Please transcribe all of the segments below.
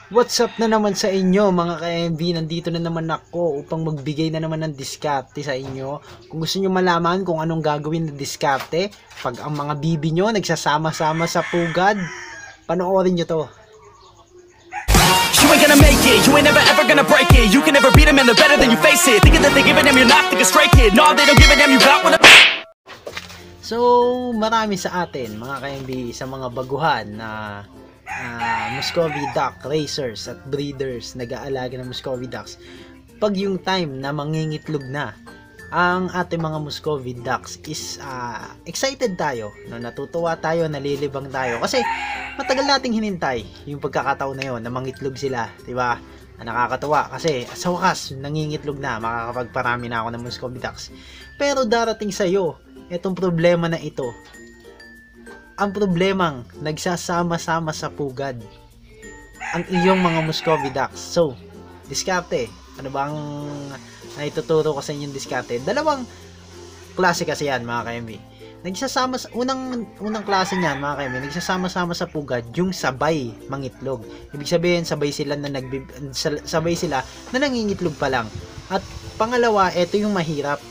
What's up na naman sa inyo mga ka-MV? Nandito na naman ako upang magbigay na naman ng diskarte sa inyo. Kung gusto nyo malaman kung anong gagawin na diskarte pag ang mga bibi nyo nagsasama-sama sa pugad, panoorin nyo to. You ain't gonna make it, you ain't never ever gonna break it. You can never beat them and they're better than you face it. Thinking that they giving them, you're not, think a stray kid. No, they don't give a damn, you got what I... So, marami sa atin mga ka-MV sa mga baguhan na Muscovy duck racers at breeders nag-aalaga ng Muscovy ducks. Pag yung time na mangingitlog na ang ating mga Muscovy ducks is excited tayo, no? Natutuwa tayo, nalilibang tayo kasi matagal nating hinintay yung pagkakataon na yon na mangitlog sila, di ba? Nakakatuwa kasi sa wakas nangingitlog na, makakapagparami na ako ng Muscovy ducks. Pero darating sa iyo itong problema na ito, ang problemang nagsasama-sama sa pugad ang iyong mga Muscovy ducks. So, diskarte. Ano bang naituturo ko sa inyong diskarte? Dalawang klase kasi yan mga ka-MV. Nagsasama sa unang klase niyan mga ka-MV, nagsasama-sama sa pugad yung sabay mangitlog. Ibig sabihin sabay sila na nangingitlog pa lang. At pangalawa, ito yung mahirap.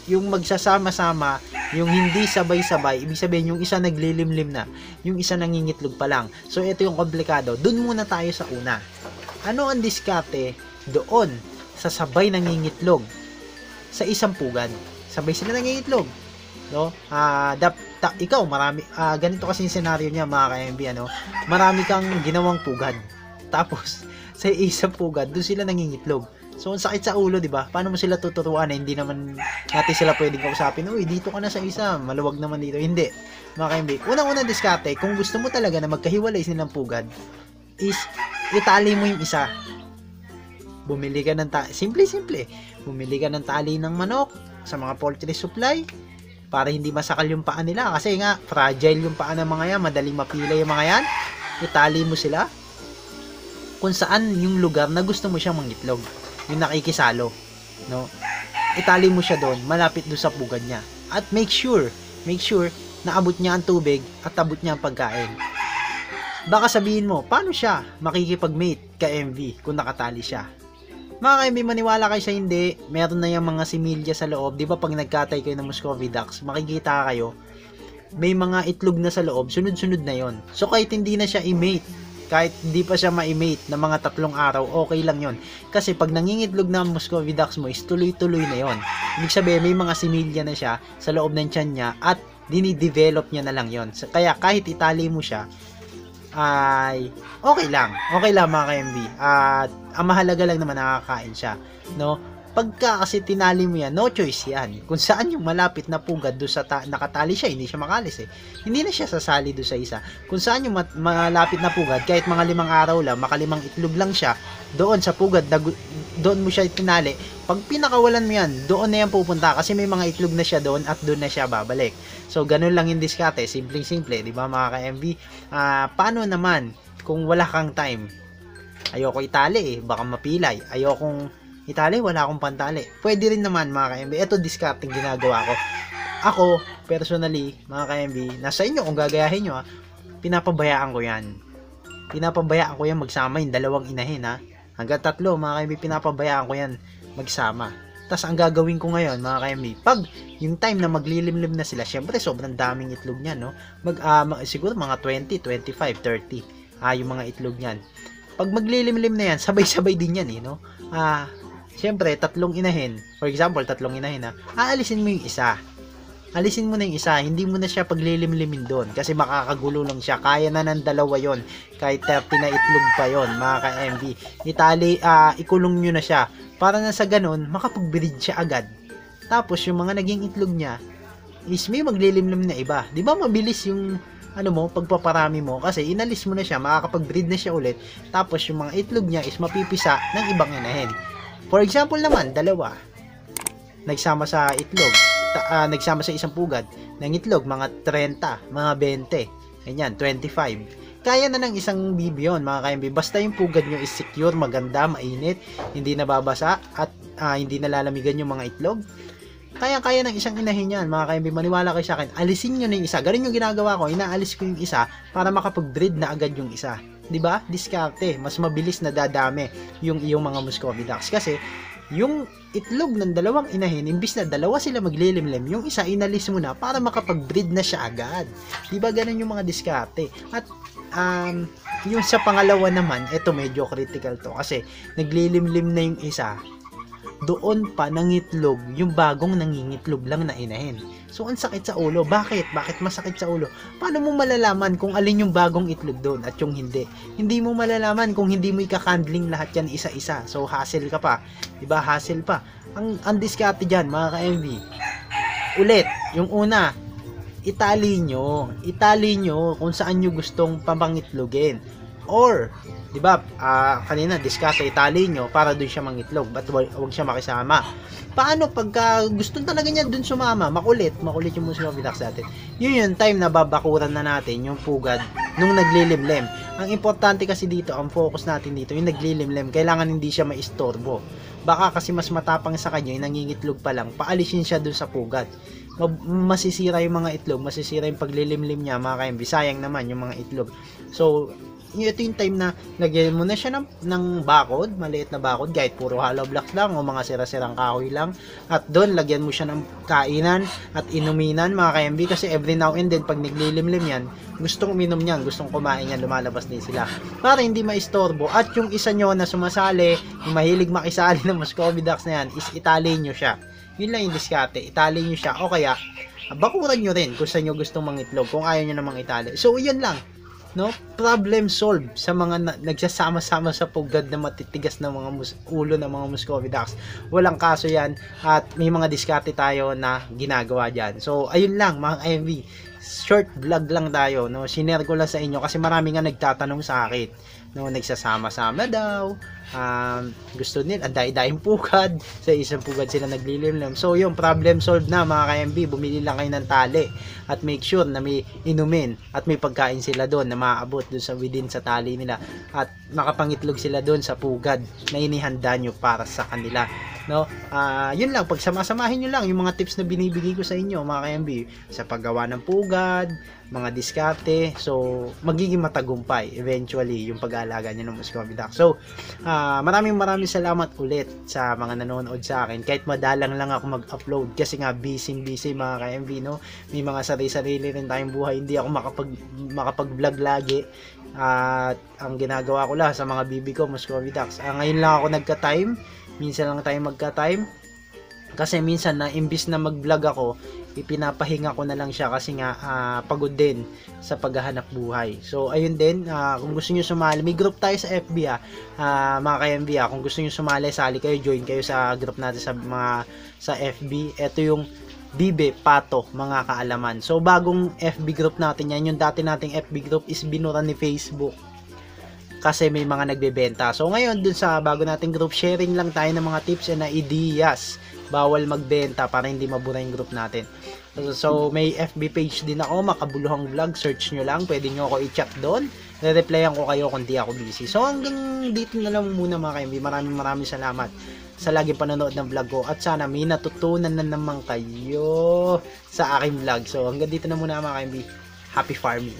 Yung magsasama-sama, yung hindi sabay-sabay, ibig sabihin yung isa naglilimlim na, yung isa nangingitlog pa lang. So ito yung komplikado. Doon muna tayo sa una. Ano ang diskarte doon sa sabay nangingitlog sa isang pugad? Sabay sila nangingitlog, no? Ikaw marami ganito kasi yung scenario niya mga ka-MV, ano? Marami kang ginawang pugad. Tapos sa isang pugad, doon sila nangingitlog. So, ang sakit sa ulo, di ba? Paano mo sila tuturuan na hindi naman natin sila pwedeng kausapin, uy, dito ka na sa isa, maluwag naman dito. Hindi. Mga ka-MV, unang-unang diskarte, kung gusto mo talaga na magkahiwalay silang pugad, is itali mo yung isa. Bumili ka ng simple. Bumili ka ng tali ng manok sa mga poultry supply para hindi masakal yung paa nila. Kasi nga, fragile yung paa ng mga yan, madaling mapila yung mga yan. Itali mo sila kung saan yung lugar na gusto mo siyang mangitlog, yung nakikisalo, no? Itali mo siya doon, malapit doon sa pugad niya. At make sure na abot niya ang tubig at abot niya ang pagkain. Baka sabihin mo, paano siya makikipag-mate ka MV kung nakatali siya? Mga ka-MV, maniwala kayo sa hindi, meron na yung mga similya sa loob. Di ba pag nagkatay kayo ng Muscovy ducks, makikita kayo, may mga itlog na sa loob, sunod-sunod na yon. So kahit hindi na siya i-mate, kahit hindi pa siya ma-mate na mga 3 araw, okay lang yon. Kasi pag nangingitlog na ang Muscovy ducks mo, is tuloy-tuloy na yon. Ibig sabihin, may mga similya na siya sa loob ng tiyan niya at dinidevelop niya na lang yon. Kaya kahit itali mo siya, ay okay lang mga ka-MV. At ang mahalaga lang naman nakakain siya, no? Pagka kasi tinali mo yan, no choice yan. Kung saan yung malapit na pugad doon sa nakatali siya, hindi siya makalis eh. Hindi na siya sasali doon sa isa. Kung saan yung malapit na pugad, kahit mga 5 araw lang, makalimang itlog lang siya, doon sa pugad, doon mo siya tinali. Pag pinakawalan mo yan, doon na yan pupunta kasi may mga itlog na siya doon at doon na siya babalik. So, ganun lang yung diskarte. Simpleng-simple, di ba mga ka-MV? Paano naman kung wala kang time? Ayoko itali eh, baka mapilay. Ayokong itali, wala akong pantali. Pwede rin naman mga ka-MV. Ito discarding ginagawa ko. Ako, personally, mga ka-MV, nasa inyo kung gagayahin nyo pinapabayaan ko yan. Pinapabayaan ko yan magsama yung dalawang inahin Hanggang 3, mga ka-MV, pinapabayaan ko yan magsama. Tapos ang gagawin ko ngayon, mga ka-MV, pag yung time na maglilimlim na sila, syempre sobrang daming itlog niyan, no? Siguro mga 20, 25, 30. Yung mga itlog niyan. Pag maglilimlim na yan, sabay-sabay din yan, no? Siyempre, 3 inahin. For example, 3 inahin aalisin mo yung isa. Alisin mo na yung isa. Hindi mo na siya paglilimlimin doon. Kasi makakagulo lang siya. Kaya na ng 2 yon. Kahit 30 na itlog pa yon, mga ka-MV. Ikulong nyo na siya. Para na sa ganun, makapag-breed siya agad. Tapos, yung mga naging itlog niya, is may maglilimlim na iba. Di ba mabilis yung pagpaparami mo? Kasi inalis mo na siya, makakapag-breed na siya ulit. Tapos, yung mga itlog niya is mapipisa ng ibang inahin. For example naman, 2 nagsama sa itlog, nagsama sa isang pugad ng itlog, mga 30, mga 20, ganyan, 25. Kaya na ng isang bibi yun, mga ka-MV. Basta yung pugad nyo is secure, maganda, mainit, hindi nababasa, at hindi nalalamigan yung mga itlog. Kaya ng isang inahin yan, mga ka-MV. Maniwala kayo sa akin, alisin nyo na yung isa. Ganun yung ginagawa ko, inaalis ko yung isa para makapag-breed na agad yung isa. 'di ba? Diskarte, mas mabilis na dadami yung iyong mga Muscovy ducks kasi yung itlog ng dalawang inahin, imbis na dalawa sila maglilimlim, yung isa inalis mo na para makapag-breed na siya agad. 'Di ba ganun yung mga diskarte? At yung sa pangalawa naman, ito medyo critical to kasi naglilimlim na yung isa, doon pa nangitlog yung bagong nangingitlog lang na inahin. So, ang sakit sa ulo. Bakit? Bakit masakit sa ulo? Paano mo malalaman kung alin yung bagong itlog doon at yung hindi? Hindi mo malalaman kung hindi mo ikakandling lahat yan isa-isa. So, hassle ka pa. Diba? Hassle pa. Ang diskarte dyan, mga ka-MV. Ulit, yung una, itali nyo kung saan nyo gustong pamangitlogin. Or, di ba, kanina diskarte itali nyo para doon siya mangitlog, but wag siya makisama. Paano pagka gusto talaga niya doon sumama, makulit yung Muscovy ducks natin. Yun time na babakuran na natin yung pugad nung naglilimlem. Ang importante kasi dito, ang focus natin dito, yung naglilimlem, kailangan hindi siya maistorbo. Baka kasi mas matapang sa kanya, yung nangingitlog pa lang, paalisin siya doon sa pugad. Masisira yung mga itlog, masisira yung paglilimlim niya, mga ka-MV. Sayang naman yung mga itlog. So, ito yung time na lagyan mo na siya ng bakod, maliit na bakod, kahit puro hollow blocks lang o mga sira-sirang kahoy lang, at doon lagyan mo siya ng kainan at inuminan, mga ka-MV, kasi every now and then pag naglilimlim yan, gustong uminom yan, gustong kumain yan, lumalabas din sila para hindi maistorbo. At yung isa nyo na sumasali, yung mahilig makisali ng Muscovy ducks na yan, is itali nyo siya. Yun lang yung diskarte, itali nyo siya, o kaya bakuran nyo rin kung saan nyo gustong mangitlog, kung ayaw nyo namang itali. So yun lang, no, problem solved sa mga nagsasama-sama sa pugad na matitigas na mga ulo ng mga Muscovy ducks. Walang kaso yan at may mga diskarte tayo na ginagawa dyan. So ayun lang mga MV, short vlog lang tayo, no, sinare ko lang sa inyo kasi marami nga nagtatanong sa akin, no, nagsasama-sama daw, gusto nila dahil pugad, sa isang pugad sila naglilimlim. So yung problem solved na mga ka-MV, bumili lang kayo ng tali at make sure na may inumin at may pagkain sila doon na maaabot doon sa within sa tali nila at makapangitlog sila doon sa pugad na inihanda nyo para sa kanila, no. Yun lang, pagsamasamahin nyo lang yung mga tips na binibigay ko sa inyo mga ka-MV sa paggawa ng pugad, mga diskarte, so magiging matagumpay eventually yung pag-aalaga nyo ng Muscovy duck. So maraming salamat ulit sa mga nanonood sa akin, kahit madalang lang ako mag-upload kasi nga busy mga ka-MV, no. May mga sarili rin tayong buhay, hindi ako makapag-vlog lagi. At ang ginagawa ko lang sa mga bibi ko, Muscovy ducks, ngayon lang ako nagka-time, minsan lang tayo magka-time kasi minsan na imbis na mag-vlog ako, ipinapahinga ko na lang siya kasi nga pagod din sa paghahanap buhay. So ayun din, kung gusto niyo sumali, may group tayo sa FB mga ka-MV, kung gusto niyo sumali, sali kayo, join kayo sa group natin sa FB. Ito yung Bibe Pato mga kaalaman. So bagong FB group natin yan, yung dati nating FB group is binura ni Facebook kasi may mga nagbebenta. So ngayon dun sa bago nating group, sharing lang tayo ng mga tips and ideas. Bawal magbenta para hindi mabura yung group natin. So may FB page din ako, Makabuluhang Vlog, search nyo lang, pwede nyo ako i-chat doon, re-replyan ko kayo kung di ako busy. So hanggang dito na lang muna mga ka-MV, maraming salamat sa laging panonood ng vlog ko at sana may natutunan na naman kayo sa aking vlog. So hanggang dito na muna mga ka-MV, happy farming.